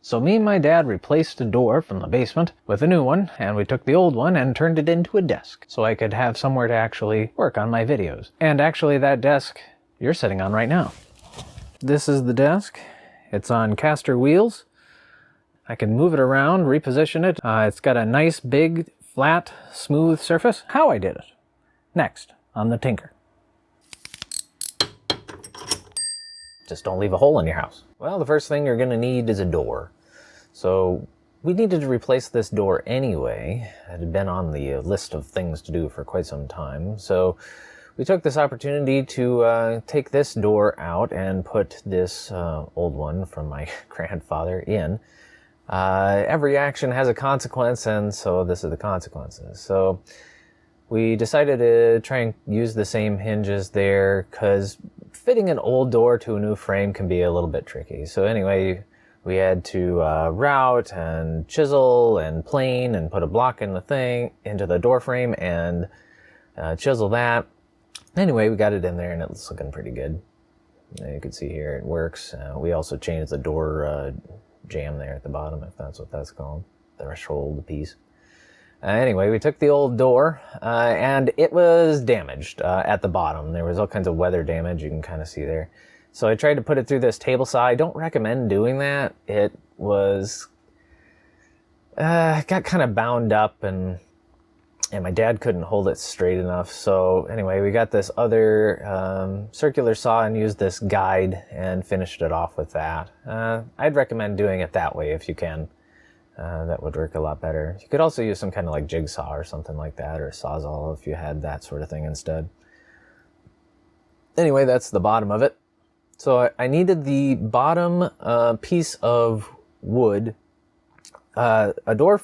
So me and my dad replaced a door from the basement with a new one, and we took the old one and turned it into a desk so I could have somewhere to actually work on my videos. And actually that desk you're sitting on right now. This is the desk. It's on caster wheels. I can move it around, reposition it. It's got a nice big, flat, smooth surface. How I did it. Next on the Tinker. Just don't leave a hole in your house. Well, the first thing you're gonna need is a door. So we needed to replace this door anyway. It had been on the list of things to do for quite some time. So we took this opportunity to take this door out and put this old one from my grandfather in. Every action has a consequence, and so this is the consequences. So we decided to try and use the same hinges there because fitting an old door to a new frame can be a little bit tricky. So anyway, we had to route and chisel and plane and put a block in the thing into the door frame and chisel that. Anyway, we got it in there and it's looking pretty good. You can see here it works. We also changed the door jamb there at the bottom, if that's what that's called, the threshold piece. Anyway, we took the old door and it was damaged at the bottom. There was all kinds of weather damage you can kind of see there. So I tried to put it through this table saw. I don't recommend doing that. It was got kind of bound up and my dad couldn't hold it straight enough. So anyway, we got this other circular saw and used this guide and finished it off with that. I'd recommend doing it that way if you can. That would work a lot better. You could also use some kind of like jigsaw or something like that, or a sawzall if you had that sort of thing instead. Anyway, that's the bottom of it. So I needed the bottom piece of wood. A door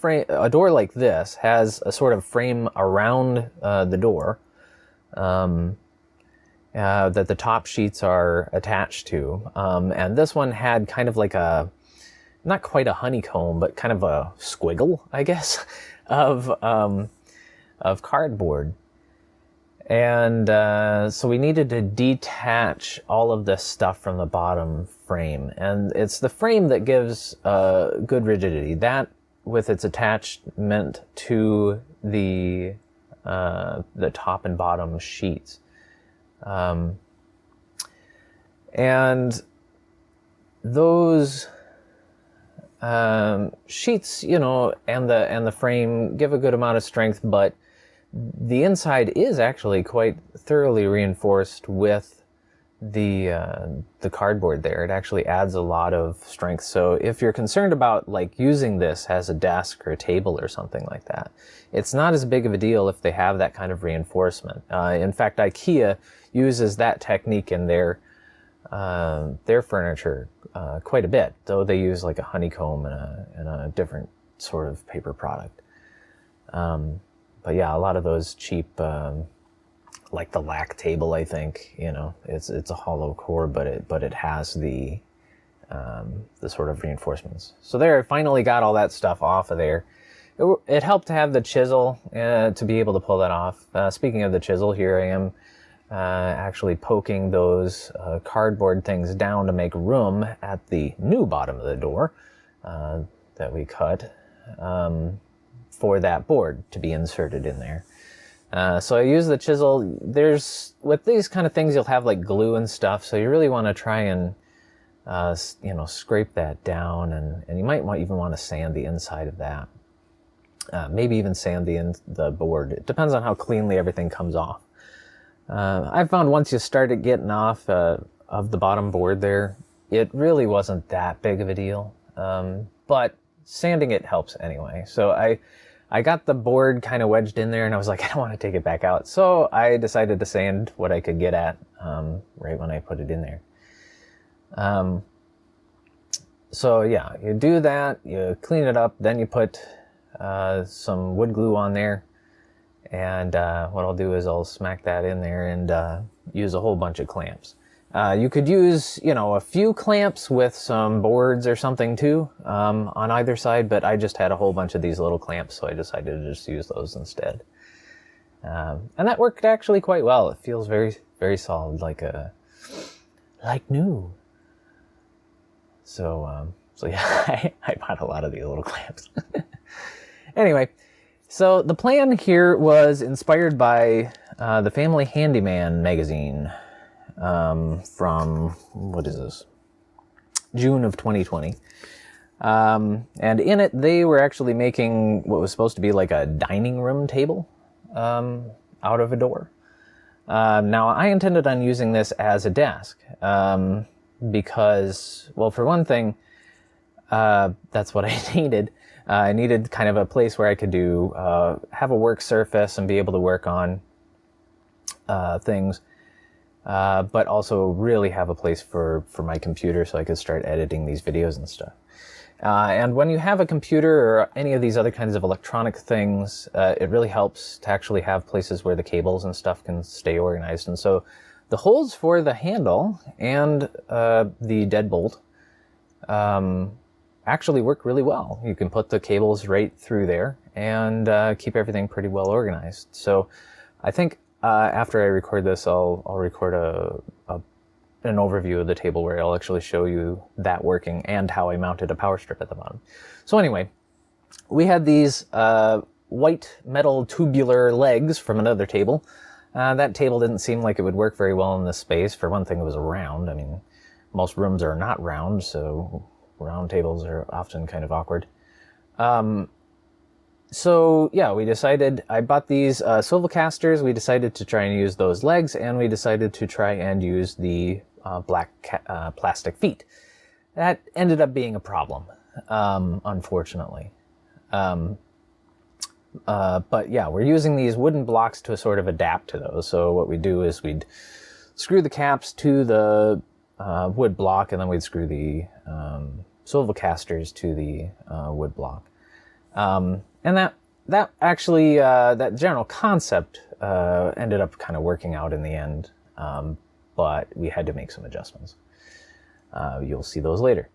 like this has a sort of frame around the door that the top sheets are attached to. And this one had kind of like not quite a honeycomb, but kind of a squiggle, I guess, of cardboard. And so we needed to detach all of this stuff from the bottom frame. And it's the frame that gives good rigidity. That, with its attachment to the top and bottom sheets. And those sheets, you know, and the frame give a good amount of strength, but the inside is actually quite thoroughly reinforced with the cardboard there. It actually adds a lot of strength. So if you're concerned about like using this as a desk or a table or something like that, it's not as big of a deal if they have that kind of reinforcement. In fact, IKEA uses that technique in their furniture quite a bit, though they use like a honeycomb and a different sort of paper product. But yeah, a lot of those cheap, like the LAC table, I think, you know, it's a hollow core, but it has the sort of reinforcements. So there, I finally got all that stuff off of there. It helped to have the chisel to be able to pull that off. Speaking of the chisel, here I am actually poking those cardboard things down to make room at the new bottom of the door that we cut for that board to be inserted in there. So I use the chisel. With these kind of things, you'll have like glue and stuff, so you really want to try and scrape that down, and you might even want to sand the inside of that. Maybe even sand the board. It depends on how cleanly everything comes off. I found once you started getting off of the bottom board there, it really wasn't that big of a deal. But sanding it helps anyway. So I got the board kind of wedged in there, and I was like, I don't want to take it back out. So I decided to sand what I could get at right when I put it in there. So yeah, you do that, you clean it up, then you put some wood glue on there. And what I'll do is I'll smack that in there and use a whole bunch of clamps. You could use, a few clamps with some boards or something too on either side, but I just had a whole bunch of these little clamps, so I decided to just use those instead. And that worked actually quite well. It feels very, very solid, like new. So So yeah, I bought a lot of these little clamps. Anyway, so the plan here was inspired by the Family Handyman magazine from, what is this? June of 2020. And in it, they were actually making what was supposed to be like a dining room table out of a door. Now, I intended on using this as a desk because, well, for one thing, that's what I needed. I needed kind of a place where I could have a work surface and be able to work on things, but also really have a place for my computer so I could start editing these videos and stuff. And when you have a computer or any of these other kinds of electronic things, it really helps to actually have places where the cables and stuff can stay organized. And so the holes for the handle and the deadbolt actually work really well. You can put the cables right through there and keep everything pretty well organized. So I think after I record this, I'll record an overview of the table where I'll actually show you that working and how I mounted a power strip at the bottom. So anyway, we had these white metal tubular legs from another table. That table didn't seem like it would work very well in this space. For one thing, it was round. I mean, most rooms are not round, so round tables are often kind of awkward. So yeah, we decided, I bought these swivel casters. We decided to try and use those legs, and we decided to try and use the black plastic feet. That ended up being a problem, unfortunately. But yeah, we're using these wooden blocks to sort of adapt to those. So what we do is we'd screw the caps to the wood block, and then we'd screw the swivel casters to the wood block. And that actually, that general concept ended up kind of working out in the end, but we had to make some adjustments. You'll see those later.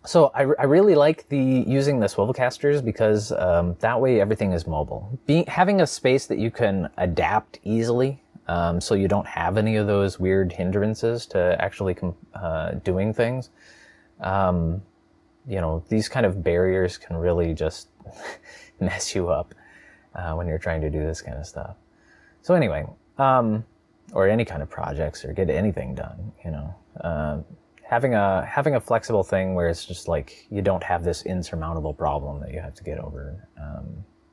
So I really like using the swivel casters because that way everything is mobile. Having a space that you can adapt easily, so you don't have any of those weird hindrances to actually doing things. You know, these kind of barriers can really just mess you up when you're trying to do this kind of stuff. So anyway, or any kind of projects or get anything done, you know. Having a flexible thing where it's just like you don't have this insurmountable problem that you have to get over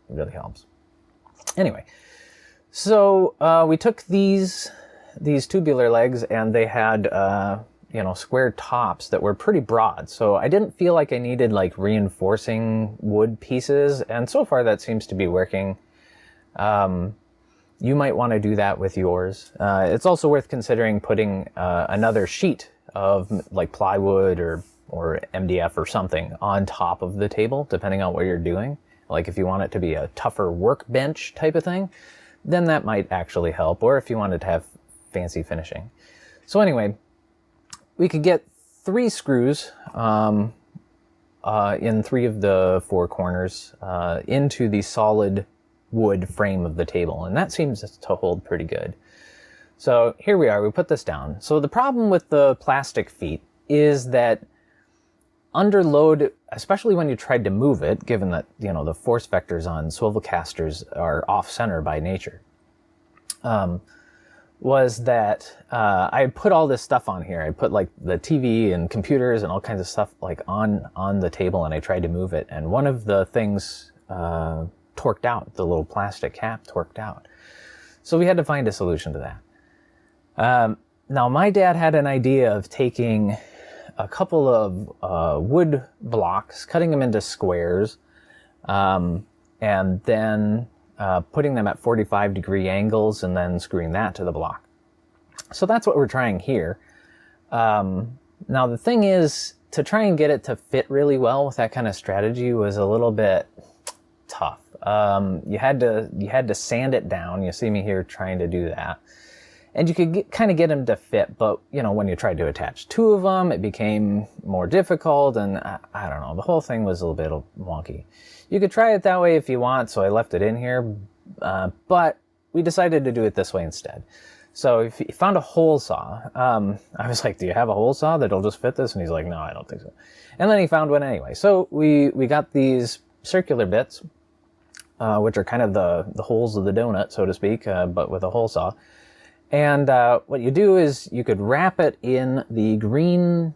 really helps. Anyway, so we took these tubular legs, and they had square tops that were pretty broad. So I didn't feel like I needed like reinforcing wood pieces, and so far that seems to be working. You might want to do that with yours. It's also worth considering putting another sheet of like plywood or MDF or something on top of the table, depending on what you're doing. Like if you want it to be a tougher workbench type of thing, then that might actually help, or if you wanted to have fancy finishing. So anyway, we could get 3 screws in 3 of the 4 corners into the solid wood frame of the table, and that seems to hold pretty good. So here we are, we put this down. So the problem with the plastic feet is that under load, especially when you tried to move it, given that, you know, the force vectors on swivel casters are off-center by nature, was that I put all this stuff on here. I put like the TV and computers and all kinds of stuff like on the table, and I tried to move it. And one of the things torqued out, the little plastic cap torqued out. So we had to find a solution to that. Now, my dad had an idea of taking a couple of wood blocks, cutting them into squares, and then putting them at 45-degree angles and then screwing that to the block. So that's what we're trying here. Now, the thing is, to try and get it to fit really well with that kind of strategy was a little bit tough. You had to sand it down. You see me here trying to do that. And you could kind of get them to fit, but, you know, when you tried to attach 2 of them, it became more difficult, and I don't know, the whole thing was a little bit wonky. You could try it that way if you want, so I left it in here, but we decided to do it this way instead. So if he found a hole saw, I was like, do you have a hole saw that'll just fit this? And he's like, no, I don't think so. And then he found one anyway. So we got these circular bits, which are kind of the holes of the donut, so to speak, but with a hole saw. And what you do is you could wrap it in the green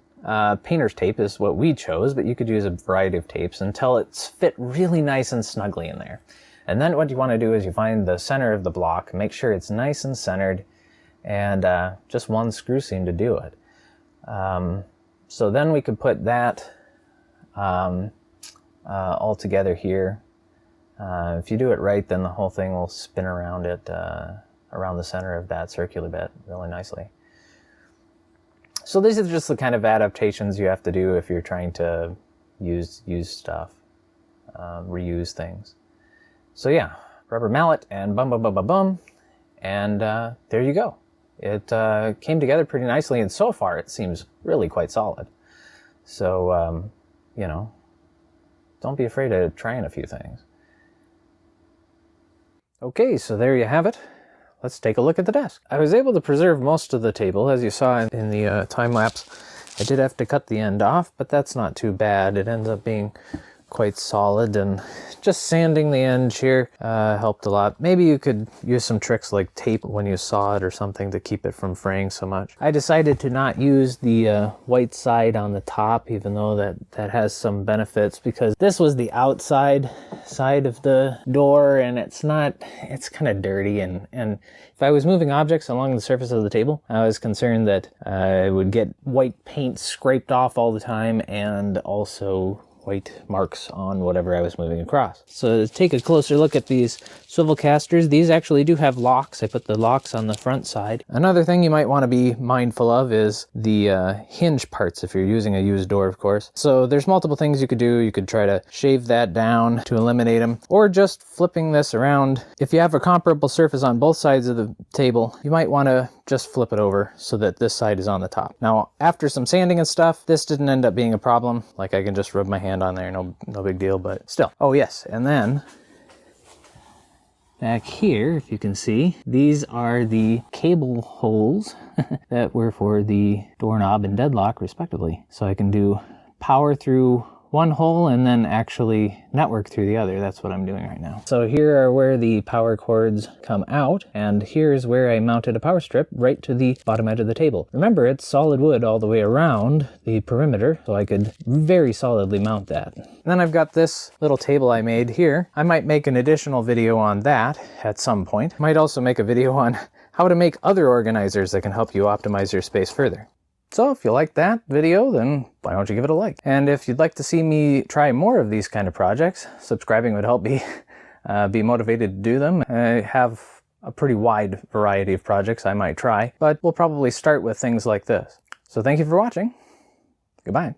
painter's tape is what we chose, but you could use a variety of tapes until it's fit really nice and snugly in there. And then what you want to do is you find the center of the block, make sure it's nice and centered, and just one screw seam to do it. So then we could put that all together here. If you do it right, then the whole thing will spin around it, around the center of that circular bit really nicely. So these are just the kind of adaptations you have to do if you're trying to use stuff, reuse things. So yeah, rubber mallet and bum bum bum bum bum, and there you go. It came together pretty nicely, and so far it seems really quite solid. So, you know, don't be afraid of trying a few things. Okay, so there you have it. Let's take a look at the desk. I was able to preserve most of the table, as you saw in the time lapse. I did have to cut the end off, but that's not too bad. It ends up being quite solid, and just sanding the edge here helped a lot. Maybe you could use some tricks like tape when you saw it or something to keep it from fraying so much. I decided to not use the white side on the top, even though that has some benefits, because this was the outside side of the door, and it's kind of dirty, and if I was moving objects along the surface of the table, I was concerned that I would get white paint scraped off all the time, and also white marks on whatever I was moving across. So to take a closer look at these swivel casters, these actually do have locks. I put the locks on the front side. Another thing you might want to be mindful of is the hinge parts, if you're using a used door, of course. So there's multiple things you could do. You could try to shave that down to eliminate them, or just flipping this around. If you have a comparable surface on both sides of the table, you might want to just flip it over so that this side is on the top. Now, after some sanding and stuff, this didn't end up being a problem. Like, I can just rub my hand on there, no big deal, but still. Oh yes, and then back here, if you can see, these are the cable holes that were for the doorknob and deadlock respectively. So I can do power through one hole and then actually network through the other. That's what I'm doing right now. So here are where the power cords come out, and here's where I mounted a power strip right to the bottom edge of the table. Remember, it's solid wood all the way around the perimeter, so I could very solidly mount that. And then I've got this little table I made here. I might make an additional video on that at some point. Might also make a video on how to make other organizers that can help you optimize your space further. So if you like that video, then why don't you give it a like? And if you'd like to see me try more of these kind of projects, subscribing would help me be motivated to do them. I have a pretty wide variety of projects I might try, but we'll probably start with things like this. So thank you for watching. Goodbye.